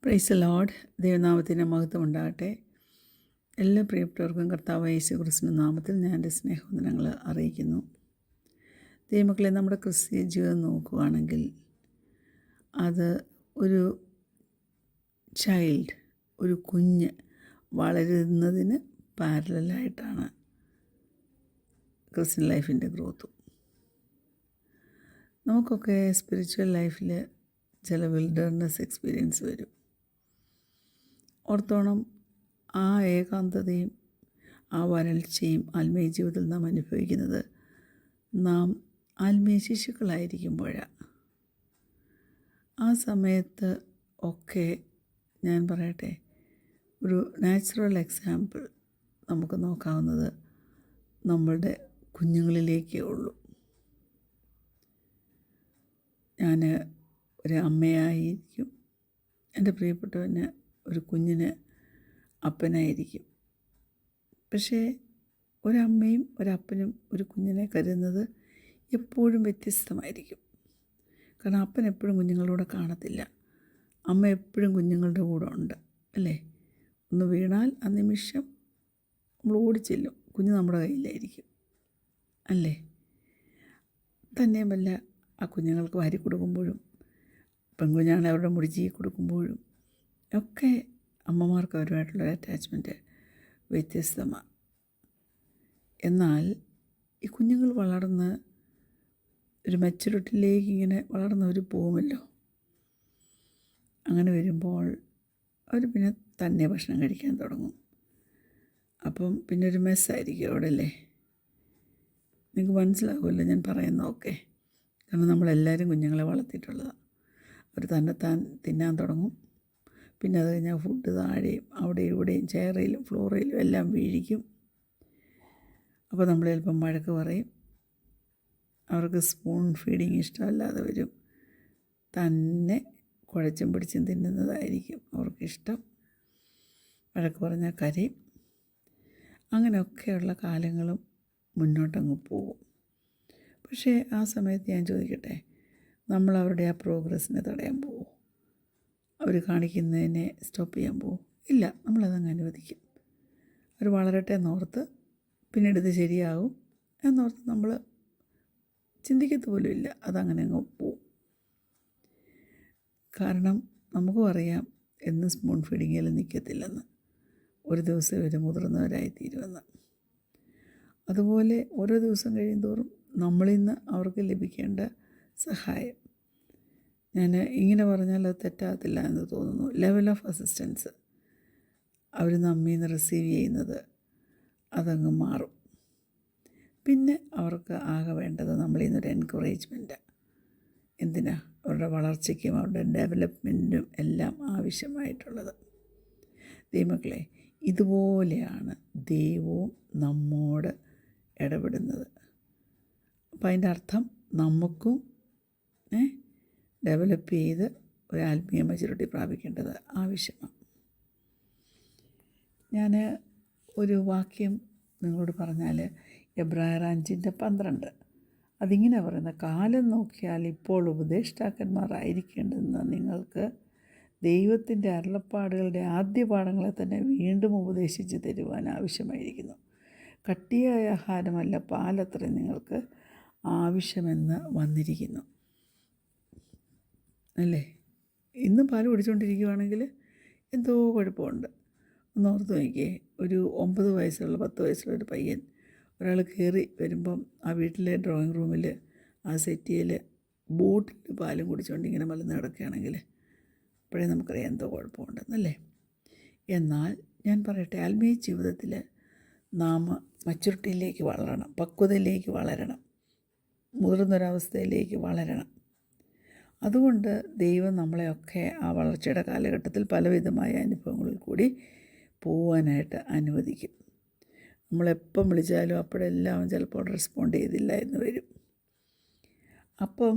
Price the Lord. ദൈവനാമത്തിന് മഹത്വം ഉണ്ടാകട്ടെ. എല്ലാ പ്രിയപ്പെട്ടവർക്കും കർത്താവായ യേശുക്രിസ്തുവിന്റെ നാമത്തിൽ ഞാൻ എൻ്റെ സ്നേഹവന്ദനങ്ങൾ അറിയിക്കുന്നു. ദൈവമക്കളെ, നമ്മുടെ ക്രിസ്തീയ ജീവിതം നോക്കുകയാണെങ്കിൽ അത് ഒരു ചൈൽഡ്, ഒരു കുഞ്ഞ് വളരുന്നതിന് പാരലായിട്ടാണ് ക്രിസ്ത്യൻ ലൈഫിൻ്റെ ഗ്രോത്തും. നമുക്കൊക്കെ സ്പിരിച്വൽ ലൈഫിൽ ചില വിൽഡർനെസ് എക്സ്പീരിയൻസ് വരും. ഓർത്തോണം, ആ ഏകാന്തതയും ആ വരൾച്ചയും ആത്മീയ ജീവിതത്തിൽ നാം അനുഭവിക്കുന്നത് നാം ആത്മീയ ശിശുക്കളായിരിക്കുമ്പോഴാണ്. ആ സമയത്ത് ഒക്കെ ഞാൻ പറയട്ടെ, ഒരു നാച്ചുറൽ എക്സാമ്പിൾ നമുക്ക് നോക്കാവുന്നത് നമ്മളുടെ കുഞ്ഞുങ്ങളിലേക്കേ ഉള്ളൂ. ഞാൻ ഒരു അമ്മയായിരിക്കും, എൻ്റെ പ്രിയപ്പെട്ടവന് ഒരു കുഞ്ഞിന് അപ്പനായിരിക്കും. പക്ഷേ ഒരമ്മയും ഒരപ്പനും ഒരു കുഞ്ഞിനെ കരുതുന്നത് എപ്പോഴും വ്യത്യസ്തമായിരിക്കും. കാരണം അപ്പൻ എപ്പോഴും കുഞ്ഞുങ്ങളുടെ കാണത്തില്ല, അമ്മ എപ്പോഴും കുഞ്ഞുങ്ങളുടെ കൂടെ ഉണ്ട്, അല്ലേ? ഒന്ന് വീണാൽ ആ നിമിഷം നമ്മൾ ഓടിച്ചെല്ലും, കുഞ്ഞ് നമ്മുടെ കയ്യിലായിരിക്കും, അല്ലേ? തന്നെയുമല്ല, ആ കുഞ്ഞുങ്ങൾക്ക് വാരി കൊടുക്കുമ്പോഴും പെൺകുഞ്ഞാണെങ്കിൽ അവരുടെ മുടിച്ചി കൊടുക്കുമ്പോഴും ഒക്കെ അമ്മമാർക്ക് അവരുമായിട്ടുള്ളൊരു അറ്റാച്ച്മെൻറ്റ് വ്യത്യസ്തമാണ്. എന്നാൽ ഈ കുഞ്ഞുങ്ങൾ വളർന്ന് ഒരു മെച്യൂരിറ്റിയിലേക്ക് ഇങ്ങനെ വളർന്നവർ പോകുമല്ലോ. അങ്ങനെ വരുമ്പോൾ അവർ പിന്നെ തന്നെ ഭക്ഷണം കഴിക്കാൻ തുടങ്ങും. അപ്പം പിന്നെ ഒരു മെസ്സായിരിക്കും അവിടെ, അല്ലേ? നിങ്ങൾക്ക് മനസ്സിലാകുമല്ലോ ഞാൻ പറയുന്നതൊക്കെ. കാരണം നമ്മളെല്ലാവരും കുഞ്ഞുങ്ങളെ വളർത്തിയിട്ടുള്ളതാണ്. അവർ തന്നെത്താൻ തിന്നാൻ തുടങ്ങും. പിന്നെ അത് കഴിഞ്ഞാൽ ഫുഡ് താഴെയും അവിടെയും ഇവിടെയും ചെയറിലും ഫ്ലോറിലും എല്ലാം വീഴിക്കും. അപ്പോൾ നമ്മൾ ചിലപ്പം വഴക്ക് പറയും. അവർക്ക് സ്പൂൺ ഫീഡിങ് ഇഷ്ടമല്ലാതെ വരും. തന്നെ കുഴച്ചും പിടിച്ചും തിന്നുന്നതായിരിക്കും അവർക്കിഷ്ടം. വഴക്ക് പറഞ്ഞാൽ കരയും. അങ്ങനെയൊക്കെയുള്ള കാലങ്ങളും മുന്നോട്ടങ്ങ് പോകും. പക്ഷേ ആ സമയത്ത് ഞാൻ ചോദിക്കട്ടെ, നമ്മൾ അവരുടെ ആ പ്രോഗ്രസ്സിനെ തടയാൻ പോവും? അവർ കാണിക്കുന്നതിനെ സ്റ്റോപ്പ് ചെയ്യാൻ പോവും? ഇല്ല, നമ്മളതങ്ങ് അനുവദിക്കും. അവർ വളരട്ടെ എന്നോർത്ത്, പിന്നീട് ഇത് ശരിയാകും എന്നോർത്ത് നമ്മൾ ചിന്തിക്കത്ത് പോലും ഇല്ല. അതങ്ങനെ അങ്ങ് പോവും. കാരണം നമുക്കും അറിയാം എന്ന് സ്പൂൺ ഫീഡിങ്ങിൽ നിൽക്കത്തില്ലെന്ന്. ഒരു ദിവസം ഇവർ മുതിർന്നവരായിത്തീരുമെന്ന്. അതുപോലെ ഓരോ ദിവസം കഴിയുന്തോറും നമ്മളിൽ നിന്ന് അവർക്ക് ലഭിക്കേണ്ട സഹായം, ഞാൻ ഇങ്ങനെ പറഞ്ഞാൽ അത് തെറ്റാകത്തില്ല എന്ന് തോന്നുന്നു, ലെവൽ ഓഫ് അസിസ്റ്റൻസ് അവർ നമ്മിൽ നിന്ന് റിസീവ് ചെയ്യുന്നത് അതങ്ങ് മാറും. പിന്നെ അവർക്ക് ആകെ വേണ്ടത് നമ്മളിൽ നിന്നൊരു എൻകറേജ്മെൻറ്റ്. എന്തിനാ? അവരുടെ വളർച്ചയ്ക്കും അവരുടെ ഡെവലപ്മെൻറ്റിനും എല്ലാം ആവശ്യമായിട്ടുള്ളത്. ദൈവമക്കളെ, ഇതുപോലെയാണ് ദൈവവും നമ്മോട് ഇടപെടുന്നത്. അപ്പം അതിൻ്റെ അർത്ഥം നമുക്കും ഡെവലപ്പ് ചെയ്ത് ഒരു ആത്മീയ മെച്യൂരിറ്റി പ്രാപിക്കേണ്ടത് ആവശ്യമാണ്. ഞാൻ ഒരു വാക്യം നിങ്ങളോട് പറഞ്ഞാൽ, എബ്രായർ 5:12, അതിങ്ങനെ പറയുന്നത്, കാലം നോക്കിയാൽ ഇപ്പോൾ ഉപദേഷ്ടാക്കന്മാരായിരിക്കേണ്ടുന്ന നിങ്ങൾക്ക് ദൈവത്തിൻ്റെ അരുളപ്പാടുകളുടെ ആദ്യ പാഠങ്ങളെ തന്നെ വീണ്ടും ഉപദേശിച്ച് തരുവാൻ ആവശ്യമായിരിക്കുന്നു. കട്ടിയായ ആഹാരമല്ല, പാലത്ര നിങ്ങൾക്ക് ആവശ്യമെന്ന് വന്നിരിക്കുന്നു, അല്ലേ? ഇന്നും പാൽ കുടിച്ചുകൊണ്ടിരിക്കുകയാണെങ്കിൽ എന്തോ കുഴപ്പമുണ്ട്. ഒന്ന് ഓർത്ത് നോക്കിയേ, ഒരു 9 വയസ്സുള്ള 10 വയസ്സുള്ള ഒരു പയ്യൻ ഒരാൾ കയറി വരുമ്പം ആ വീട്ടിലെ ഡ്രോയിങ് റൂമിൽ ആ സെറ്റിയിൽ ബോട്ടിൽ പാലും കുടിച്ചുകൊണ്ട് ഇങ്ങനെ മലന്ന് കിടക്കുകയാണെങ്കിൽ അപ്പോഴേ നമുക്കറിയാം എന്തോ കുഴപ്പമുണ്ടെന്നല്ലേ. എന്നാൽ ഞാൻ പറയട്ടെ, ആത്മീയ ജീവിതത്തിൽ നാം മച്യൂരിറ്റിയിലേക്ക് വളരണം, പക്വതയിലേക്ക് വളരണം, മുതിർന്നൊരവസ്ഥയിലേക്ക് വളരണം. അതുകൊണ്ട് ദൈവം നമ്മളെയൊക്കെ ആ വളർച്ചയുടെ കാലഘട്ടത്തിൽ പലവിധമായ അനുഭവങ്ങളിൽ കൂടി പോകാനായിട്ട് അനുവദിക്കും. നമ്മളെപ്പം വിളിച്ചാലും അപ്പോഴെല്ലാം ചിലപ്പോൾ റെസ്പോണ്ട് ചെയ്തില്ല എന്ന് വരും. അപ്പം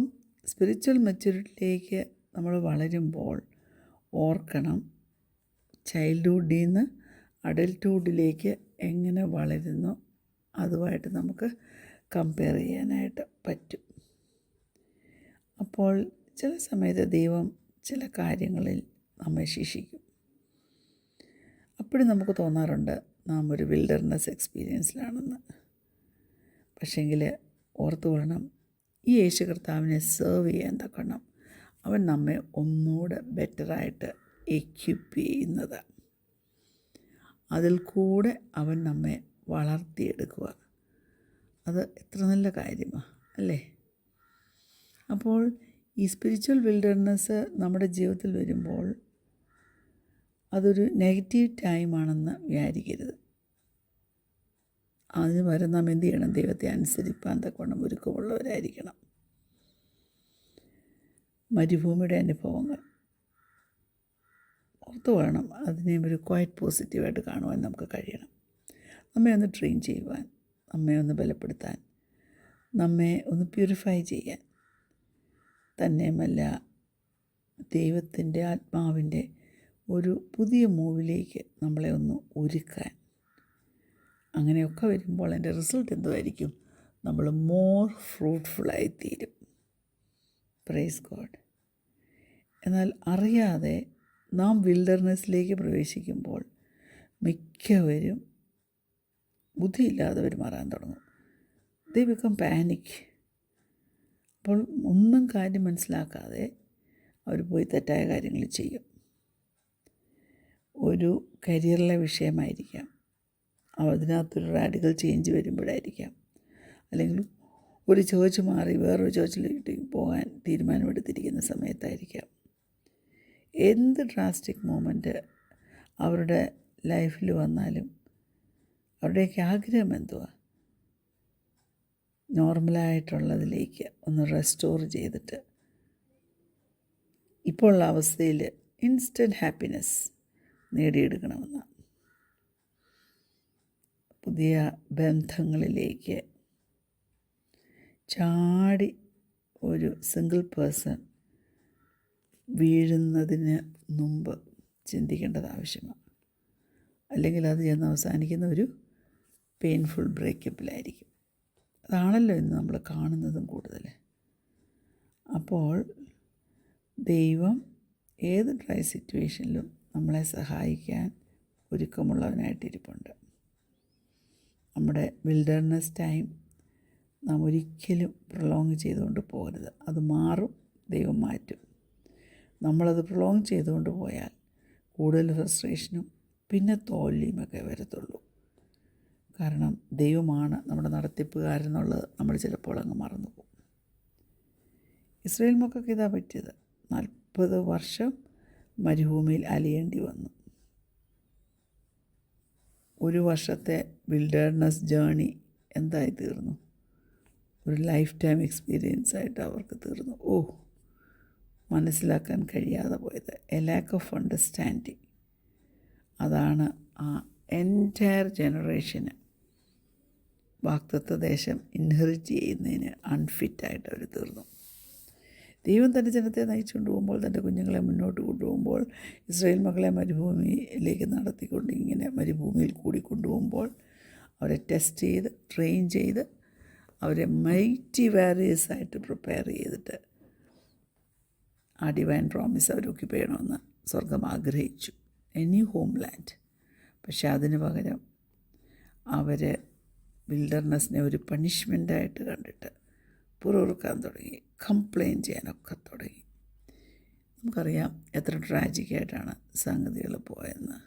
സ്പിരിച്വൽ മെച്യൂരിറ്റിയിലേക്ക് നമ്മൾ വളരുമ്പോൾ ഓർക്കണം, ചൈൽഡ്ഹുഡിൽ നിന്ന് അഡൽട്ട്ഹുഡിലേക്ക് എങ്ങനെ വളരുന്നു അതുമായിട്ട് നമുക്ക് കമ്പയർ ചെയ്യാനായിട്ട് പറ്റും. അപ്പോൾ ചില സമയത്ത് ദൈവം ചില കാര്യങ്ങളിൽ നമ്മെ ശിക്ഷിക്കും. അപ്പോഴും നമുക്ക് തോന്നാറുണ്ട് നാം ഒരു വിൽഡർനെസ് എക്സ്പീരിയൻസിലാണെന്ന്. പക്ഷേങ്കിൽ ഓർത്തു കൊള്ളണം, ഈ യേശു കർത്താവിനെ സെർവ് ചെയ്യാൻ തക്കണം അവൻ നമ്മെ ഒന്നുകൂടെ ബെറ്ററായിട്ട് എക്യുപ്പ് ചെയ്യുന്നത്. അതിൽ കൂടെ അവൻ നമ്മെ വളർത്തിയെടുക്കുക. അത് എത്ര നല്ല കാര്യമാണ് അല്ലേ? അപ്പോൾ ഈ സ്പിരിച്വൽ വിൽഡർനെസ് നമ്മുടെ ജീവിതത്തിൽ വരുമ്പോൾ അതൊരു നെഗറ്റീവ് ടൈമാണെന്ന് വിചാരിക്കരുത്. അതിന് പകരം നാം എന്ത് ചെയ്യണം? ദൈവത്തെ അനുസരിപ്പാൻ തക്കവണ്ണം ഒരുക്കമുള്ളവരായിരിക്കണം. മരുഭൂമിയുടെ അനുഭവങ്ങൾ ഓർത്തു വേണം, അതിനെ ഒരു ക്വയറ്റ് പോസിറ്റീവായിട്ട് കാണുവാൻ നമുക്ക് കഴിയണം. നമ്മെ ഒന്ന് ട്രെയിൻ ചെയ്യുവാൻ, നമ്മെ ഒന്ന് ബലപ്പെടുത്താൻ, നമ്മെ ഒന്ന് പ്യൂരിഫൈ ചെയ്യാൻ, തന്നെയുമല്ല ദൈവത്തിൻ്റെ ആത്മാവിൻ്റെ ഒരു പുതിയ മൂവിലേക്ക് നമ്മളെ ഒന്ന് ഒരുക്കാൻ. അങ്ങനെയൊക്കെ വരുമ്പോൾ അതിൻ്റെ റിസൾട്ട് എന്തുമായിരിക്കും? നമ്മൾ മോർ ഫ്രൂട്ട്ഫുള്ളായി തീരും. Praise God. എന്നാൽ അറിയാതെ നാം വിൽഡർനെസ്സിലേക്ക് പ്രവേശിക്കുമ്പോൾ മിക്കവരും ബുദ്ധിയില്ലാതെ പെരുമാറാൻ തുടങ്ങും. ദേ ബിക്കം പാനിക്. അപ്പോൾ ഒന്നും കാര്യം മനസ്സിലാക്കാതെ അവർ പോയി തെറ്റായ കാര്യങ്ങൾ ചെയ്യും. ഒരു കരിയറിലെ വിഷയമായിരിക്കാം, അതിനകത്തൊരു റാഡിക്കൽ ചേഞ്ച് വരുമ്പോഴായിരിക്കാം, അല്ലെങ്കിൽ ഒരു ചേർച്ച് മാറി വേറൊരു ചേർച്ചിലേക്ക് പോകാൻ തീരുമാനമെടുത്തിരിക്കുന്ന സമയത്തായിരിക്കാം. എന്ത് ഡ്രാസ്റ്റിക് മൂമെൻറ്റ് അവരുടെ ലൈഫിൽ വന്നാലും അവരുടെയൊക്കെ ആഗ്രഹം എന്തുവാ? നോർമലായിട്ടുള്ളതിലേക്ക് ഒന്ന് റെസ്റ്റോർ ചെയ്തിട്ട് ഇപ്പോൾ ഉള്ള അവസ്ഥയിൽ ഇൻസ്റ്റൻറ്റ് ഹാപ്പിനെസ് നേടിയെടുക്കണമെന്ന്. പുതിയ ബന്ധങ്ങളിലേക്ക് ചാടി ഒരു സിംഗിൾ പേഴ്സൺ വീഴുന്നതിന് മുമ്പ് ചിന്തിക്കേണ്ടത് ആവശ്യമാണ്. അല്ലെങ്കിൽ അത് ചെന്ന് അവസാനിക്കുന്ന ഒരു പെയിൻഫുൾ ബ്രേക്കപ്പിലായിരിക്കും. അതാണല്ലോ ഇന്ന് നമ്മൾ കാണുന്നതും കൂടുതൽ. അപ്പോൾ ദൈവം ഏത് ഡ്രൈ സിറ്റുവേഷനിലും നമ്മളെ സഹായിക്കാൻ ഒരുക്കമുള്ളവനായിട്ടിരിപ്പുണ്ട്. നമ്മുടെ വിൽഡർനെസ് ടൈം നാം ഒരിക്കലും പ്രൊലോങ് ചെയ്തുകൊണ്ട് പോകരുത്. അത് മാറും, ദൈവം മാറ്റും. നമ്മളത് പ്രൊലോങ് ചെയ്തുകൊണ്ട് പോയാൽ കൂടുതൽ ഫ്രസ്ട്രേഷനും പിന്നെ തോൽവിയുമൊക്കെ വരത്തുള്ളൂ. കാരണം ദൈവമാണ് നമ്മുടെ നടത്തിപ്പുകാരെന്നുള്ളത് നമ്മൾ ചിലപ്പോൾ അങ്ങ് മറന്നു പോകും. ഇസ്രായേൽ മക്കൾക്ക് ഇതാ പറ്റിയത്. 40 വർഷം മരുഭൂമിയിൽ അലയേണ്ടി വന്നു. ഒരു വർഷത്തെ വിൽഡർനെസ് ജേണി എന്തായി തീർന്നു? ഒരു ലൈഫ് ടൈം എക്സ്പീരിയൻസ് ആയിട്ട് അവർക്ക് തീർന്നു. മനസ്സിലാക്കാൻ കഴിയാതെ പോയത് എ ലാക്ക് ഓഫ് അണ്ടർസ്റ്റാൻഡിങ്. അതാണ് ആ എൻറ്റയർ ജനറേഷന് വാഗ്ദത്ത ദേശം ഇൻഹെറിറ്റ് ചെയ്യുന്നതിന് അൺഫിറ്റായിട്ട് അവർ തീർന്നു. ദൈവം തൻ്റെ ജനത്തെ നയിച്ചുകൊണ്ട് പോകുമ്പോൾ, തൻ്റെ കുഞ്ഞുങ്ങളെ മുന്നോട്ട് കൊണ്ടുപോകുമ്പോൾ, ഇസ്രായേൽ മക്കളെ മരുഭൂമിയിലേക്ക് നടത്തിക്കൊണ്ട് ഇങ്ങനെ മരുഭൂമിയിൽ കൂടിക്കൊണ്ടുപോകുമ്പോൾ അവരെ ടെസ്റ്റ് ചെയ്ത് ട്രെയിൻ ചെയ്ത് അവരെ മൈറ്റി വാരിയേഴ്സായിട്ട് പ്രിപ്പയർ ചെയ്തിട്ട് ആ ഡിവൈൻ പ്രോമിസ് അവർ ഒക്യുപ്പൈ ചെയ്യണമെന്ന് സ്വർഗം ആഗ്രഹിച്ചു, എ ന്യൂ ഹോം ലാൻഡ്. പക്ഷെ അതിന് പകരം അവർ വിൽഡർനെസ്സിനെ ഒരു പണിഷ്മെൻ്റായിട്ട് കണ്ടിട്ട് പുറകുറുക്കാൻ തുടങ്ങി, കംപ്ലെയിൻ ചെയ്യാനൊക്കെ തുടങ്ങി. നമുക്കറിയാം എത്ര ട്രാജിക്കായിട്ടാണ് സംഗതികൾ പോയെന്ന്.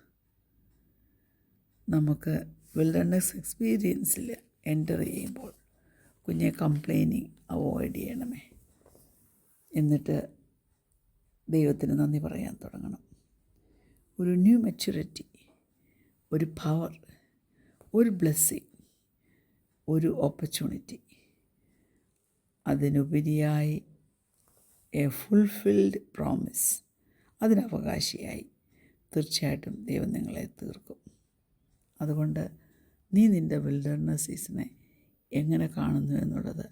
നമുക്ക് വിൽഡർനെസ് എക്സ്പീരിയൻസിൽ എൻ്റർ ചെയ്യുമ്പോൾ കുഞ്ഞെ കംപ്ലെയിനിങ് അവോയ്ഡ് ചെയ്യണമേ. എന്നിട്ട് ദൈവത്തിന് നന്ദി പറയാൻ തുടങ്ങണം. ഒരു ന്യൂ മെച്യൂരിറ്റി, ഒരു പവർ, ഒരു ബ്ലെസ്സിങ്, ഒരു ഓപ്പർച്യൂണിറ്റി, അതിനുപരിയായി എ ഫുൾഫിൽഡ് പ്രോമിസ്, അതിനവകാശിയായി തീർച്ചയായിട്ടും ദൈവം നിങ്ങളെ തീർക്കും. അതുകൊണ്ട് നീ നിൻ്റെ വിൽഡർനെസ് സീസണെ എങ്ങനെ കാണുന്നു എന്നുള്ളത്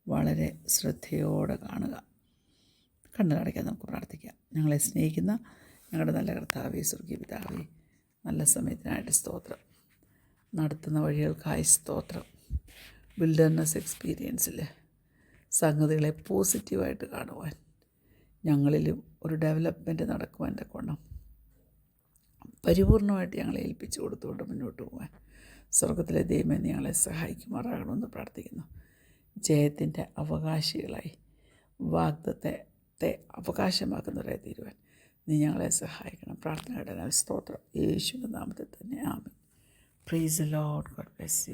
വളരെ ശ്രദ്ധയോടെ കാണുക. കണ്ണുകടയ്ക്കാൻ നമുക്ക് പ്രാർത്ഥിക്കാം. ഞങ്ങളെ സ്നേഹിക്കുന്ന ഞങ്ങളുടെ നല്ല കർത്താവേ, സ്വർഗീയ പിതാവേ, നല്ല സമയത്തിനായിട്ട് സ്തോത്രം. നടത്തുന്ന വഴികൾക്കായി സ്തോത്രം. വിൽഡർനെസ് എക്സ്പീരിയൻസിൽ സംഗതികളെ പോസിറ്റീവായിട്ട് കാണുവാൻ ഞങ്ങളിലും ഒരു ഡെവലപ്മെൻറ്റ് നടക്കുവാൻ തക്കവണ്ണം പരിപൂർണമായിട്ട് ഞങ്ങളെ ഏൽപ്പിച്ചു കൊടുത്തുകൊണ്ട് മുന്നോട്ട് പോകാൻ സ്വർഗത്തിലെ ദൈവമേ ഞങ്ങളെ സഹായിക്കുമാറാകണമെന്ന് പ്രാർത്ഥിക്കുന്നു. ജയത്തിൻ്റെ അവകാശികളായി വാഗ്ദത്തത്തെ അവകാശമാക്കുന്നവരായി തീരുവാൻ നീ ഞങ്ങളെ സഹായിക്കണം. പ്രാർത്ഥന കേട്ടതിനാൽ സ്തോത്രം. യേശുവിൻ്റെ നാമത്തിൽ തന്നെ ആമേൻ. Praise the lord. God bless U.